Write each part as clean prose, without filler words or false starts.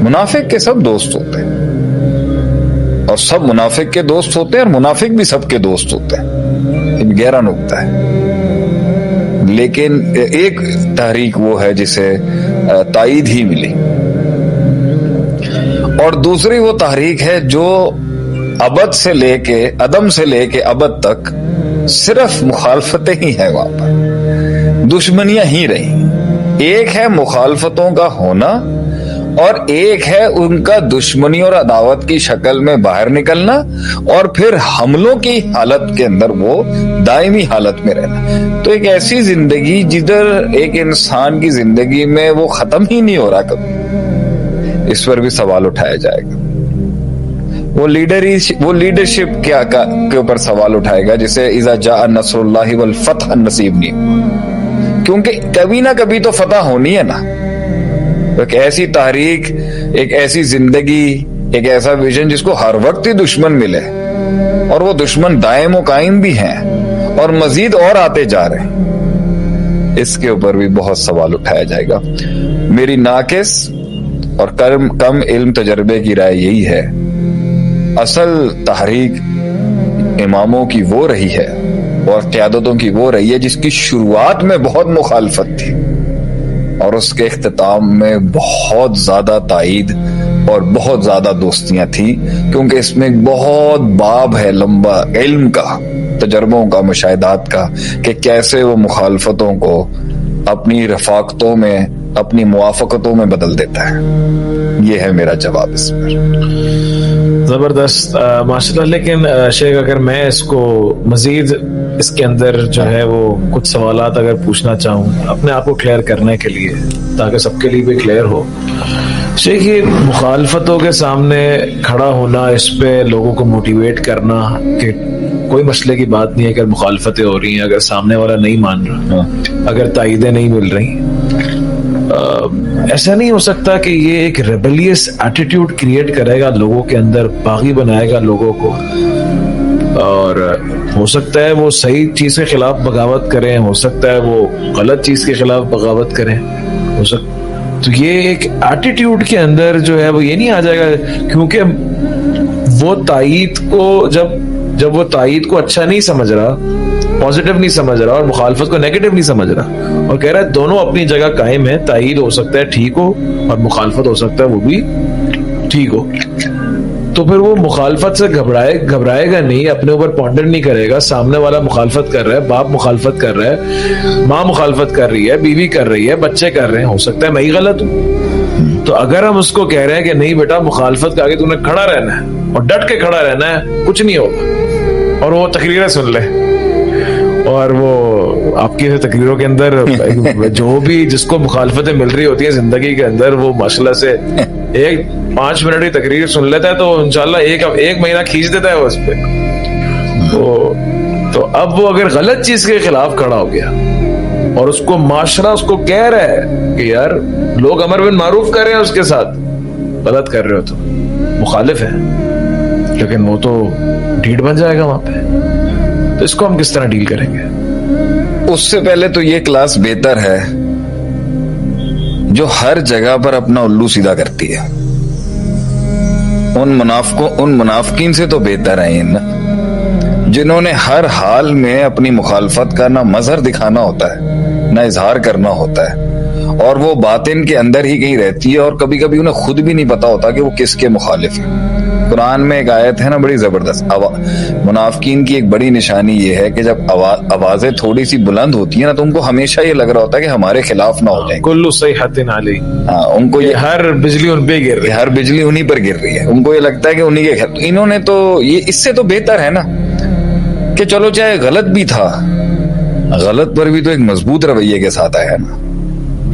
منافق کے سب دوست ہوتے ہیں اور سب منافق کے دوست ہوتے ہیں اور منافق بھی سب کے دوست ہوتے ہیں، ایک گہرا نکتہ ہے۔ لیکن ایک تحریک وہ ہے جسے تائید ہی ملی، اور دوسری وہ تحریک ہے جو ابد سے لے کے عدم سے لے کے ابد تک صرف مخالفتیں ہی ہیں، وہاں پر دشمنیاں ہی رہی۔ ایک ہے مخالفتوں کا ہونا اور ایک ہے ان کا دشمنی اور عداوت کی شکل میں باہر نکلنا اور پھر حملوں کی حالت کے اندر وہ دائمی حالت میں رہنا۔ تو ایک ایسی زندگی جدھر ایک انسان کی زندگی میں وہ ختم ہی نہیں ہو رہا کبھی، اس پر بھی سوال اٹھایا جائے گا۔ وہ لیڈرشپ کیا کے اوپر سوال اٹھائے گا جسے اذا جاء نصر اللہ والفتح نصیب نہیں، کیونکہ کبھی نہ کبھی تو فتح ہونی ہے نا۔ ایک ایسی تحریک، ایک ایسی زندگی، ایک ایسا ویژن جس کو ہر وقت ہی دشمن ملے اور وہ دشمن دائم و قائم بھی ہیں اور مزید اور آتے جا رہے ہیں، اس کے اوپر بھی بہت سوال اٹھایا جائے گا۔ میری ناقص اور کم علم تجربے کی رائے یہی ہے، اصل تحریک اماموں کی وہ رہی ہے اور قیادتوں کی وہ رہی ہے جس کی شروعات میں بہت مخالفت تھی اور اس کے اختتام میں بہت زیادہ تائید اور بہت زیادہ دوستیاں تھیں، کیونکہ اس میں ایک بہت باب ہے لمبا علم کا، تجربوں کا، مشاہدات کا، کہ کیسے وہ مخالفتوں کو اپنی رفاقتوں میں، اپنی موافقتوں میں بدل دیتا ہے۔ یہ ہے میرا جواب اس پر۔ زبردست ماشاء اللہ۔ لیکن شیخ اگر میں اس کو مزید اس کے اندر جو ہے وہ کچھ سوالات اگر پوچھنا چاہوں اپنے آپ کو کلیئر کرنے کے لیے تاکہ سب کے لیے بھی کلیئر ہو، شیخ یہ مخالفتوں کے سامنے کھڑا ہونا، اس پہ لوگوں کو موٹیویٹ کرنا کہ کوئی مسئلے کی بات نہیں ہے اگر مخالفتیں ہو رہی ہیں، اگر سامنے والا نہیں مان رہا، اگر تائیدیں نہیں مل رہی، ایسا نہیں ہو سکتا کہ یہ ایک ریبیلیس ایٹیٹیوڈ کریٹ کرے گا لوگوں کے اندر، باغی بنائے گا لوگوں کو، اور ہو سکتا ہے وہ صحیح چیز کے خلاف بغاوت کریں، ہو سکتا ہے وہ غلط چیز کے خلاف بغاوت کریں، ہو سکتا تو یہ ایک ایٹیٹیوڈ کے اندر جو ہے وہ یہ نہیں آ جائے گا، کیونکہ وہ تائید کو جب وہ تائید کو اچھا نہیں سمجھ رہا، پازیٹیو نہیں سمجھ رہا، اور مخالفت کو نیگیٹو نہیں سمجھ رہا، اور کہہ رہا ہے دونوں اپنی جگہ قائم ہے، تائید ہو سکتا ہے ٹھیک ہو اور مخالفت ہو سکتا ہے وہ بھی ٹھیک ہو، تو پھر وہ مخالفت سے گھبرائے گا نہیں، اپنے اوپر پونڈر نہیں کرے گا، سامنے والا مخالفت کر رہا ہے، باپ مخالفت کر رہا ہے، ماں مخالفت کر رہی ہے، بیوی کر رہی ہے، بچے کر رہے ہیں، ہو سکتا ہے میں ہی غلط ہوں، تو اگر ہم اس کو کہہ رہے ہیں کہ نہیں بیٹا مخالفت کے آگے تم نے کھڑا رہنا ہے اور ڈٹ کے کھڑا رہنا ہے، کچھ نہیں ہوگا، اور وہ تقریریں سن لے، اور وہ آپ کی تقریروں کے اندر جو بھی جس کو مخالفتیں مل رہی ہوتی ہیں زندگی کے اندر، وہ ماشاءاللہ سے ایک 5 منٹ کی تقریر سن لیتا ہے تو انشاءاللہ ایک مہینہ کھینچ دیتا ہے وہ اس پہ۔ تو اب وہ اگر غلط چیز کے خلاف کھڑا ہو گیا اور اس کو معاشرہ اس کو کہہ رہا ہے کہ یار لوگ امر بن معروف کر رہے ہیں اس کے ساتھ، غلط کر رہے ہو تو مخالف ہے، لیکن وہ تو ڈھیٹ بن جائے گا وہاں پہ، تو اس کو ہم کس طرح ڈیل کریں گے؟ اس سے پہلے تو یہ کلاس بہتر ہے جو ہر جگہ پر اپنا الو سیدھا کرتی ہے، ان منافقین سے تو بہتر ہیں جنہوں نے ہر حال میں اپنی مخالفت کا نہ مظہر دکھانا ہوتا ہے نہ اظہار کرنا ہوتا ہے، اور وہ باطن کے اندر ہی کہیں رہتی ہے، اور کبھی کبھی انہیں خود بھی نہیں پتا ہوتا کہ وہ کس کے مخالف ہیں۔ قرآن میں ایک آیت ہے نا بڑی زبردست، منافقین کی ایک بڑی نشانی یہ ہے کہ جب آوازیں تھوڑی سی بلند ہوتی ہیں نا تو ان کو ہمیشہ یہ لگ رہا ہوتا ہے کہ ہمارے خلاف نہ ہو جائیں، کلو صیحۃ علی، ان کو یہ ہر بجلی ان پہ گر رہی ہے، ہر بجلی انہی پر گر رہی ہے، ان کو یہ لگتا ہے کہ انہی کے خلاف۔ انہوں نے تو یہ اس سے تو بہتر ہے نا کہ چلو چاہے غلط بھی تھا، غلط پر بھی تو ایک مضبوط رویے کے ساتھ آیا نا۔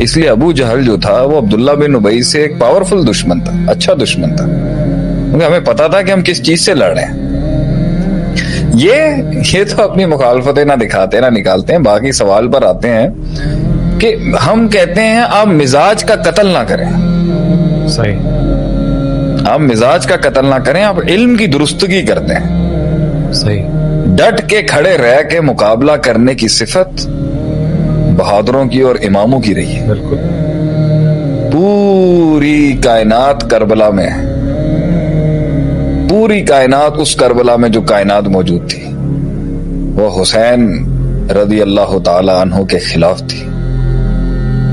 اس لیے ابو جہل جو تھا وہ عبداللہ بن ابی سے ایک پاورفل دشمن تھا، اچھا دشمن تھا، کیونکہ ہمیں پتا تھا کہ ہم کس چیز سے لڑ رہے ہیں۔ یہ تو اپنی مخالفتیں نہ دکھاتے نہ نکالتے ہیں۔ باقی سوال پر آتے ہیں کہ ہم کہتے ہیں آپ مزاج کا قتل نہ کریں، صحیح، آپ مزاج کا قتل نہ کریں، آپ علم کی درستگی کرتے ہیں، صحیح، ڈٹ کے کھڑے رہ کے مقابلہ کرنے کی صفت بہادروں کی اور اماموں کی رہی ہے۔ بالکل، پوری کائنات کربلا میں ہے، پوری کائنات اس کربلا میں جو کائنات موجود تھی وہ حسین رضی اللہ تعالی عنہ کے خلاف تھی،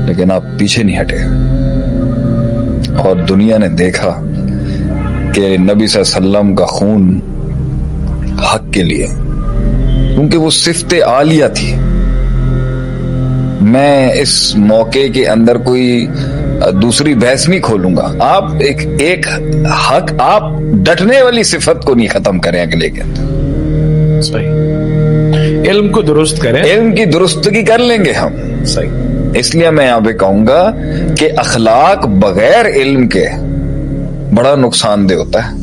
لیکن آپ پیچھے نہیں ہٹے اور دنیا نے دیکھا کہ نبی صلی اللہ علیہ وسلم کا خون حق کے لیے، کیونکہ وہ صفت عالیہ تھی۔ میں اس موقع کے اندر کوئی دوسری بحث نہیں کھولوں گا، آپ ایک حق، آپ ڈٹنے والی صفت کو نہیں ختم کریں اگلے کے اندر، صحیح، علم کو درست کریں، علم کی درستگی کر لیں گے ہم، صحیح۔ اس لیے میں یہاں پہ کہوں گا کہ اخلاق بغیر علم کے بڑا نقصان دہ ہوتا ہے،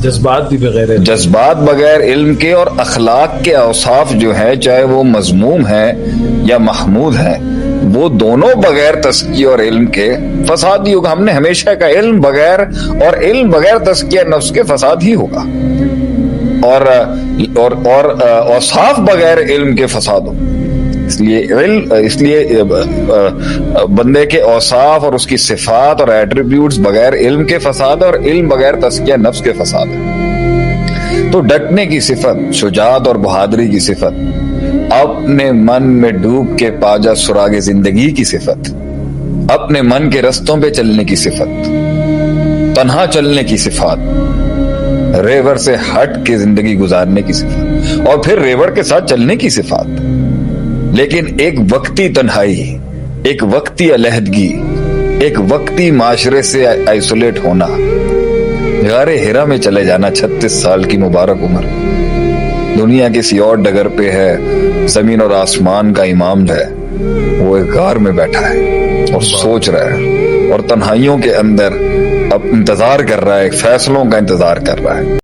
جذبات بھی بغیر علم، جذبات بغیر علم کے، اور اخلاق کے اوصاف جو ہیں چاہے وہ مذموم ہیں یا محمود ہیں، وہ دونوں بغیر تزکیہ اور علم کے فساد ہی ہوگا۔ ہم نے ہمیشہ کا علم بغیر، اور علم بغیر تزکیہ نفس کے فساد ہی ہوگا، اور اوصاف بغیر علم کے فساد ہوگا۔ اس لیے بندے کے اوصاف اور اس کی صفات اور ایٹریبیوٹس بغیر علم کے فساد، اور علم بغیر تزکیہ نفس کے فساد ہے۔ تو ڈٹنے کی صفت، شجاعت اور بہادری کی صفت، اپنے من میں ڈوب کے پاجا سراغ زندگی کی صفت، اپنے من کے رستوں پہ چلنے کی صفت، تنہا چلنے کی صفات، ریور سے ہٹ کے زندگی گزارنے کی صفت، اور پھر ریور کے ساتھ چلنے کی صفات، لیکن ایک وقتی تنہائی، ایک وقتی علیحدگی، ایک وقتی معاشرے سے آئسولیٹ ہونا، غار ہرا میں چلے جانا، 36 سال کی مبارک عمر، دنیا کسی اور ڈگر پہ ہے، زمین اور آسمان کا امام جو ہے وہ ایک غار میں بیٹھا ہے اور سوچ رہا ہے، اور تنہائیوں کے اندر اب انتظار کر رہا ہے، فیصلوں کا انتظار کر رہا ہے۔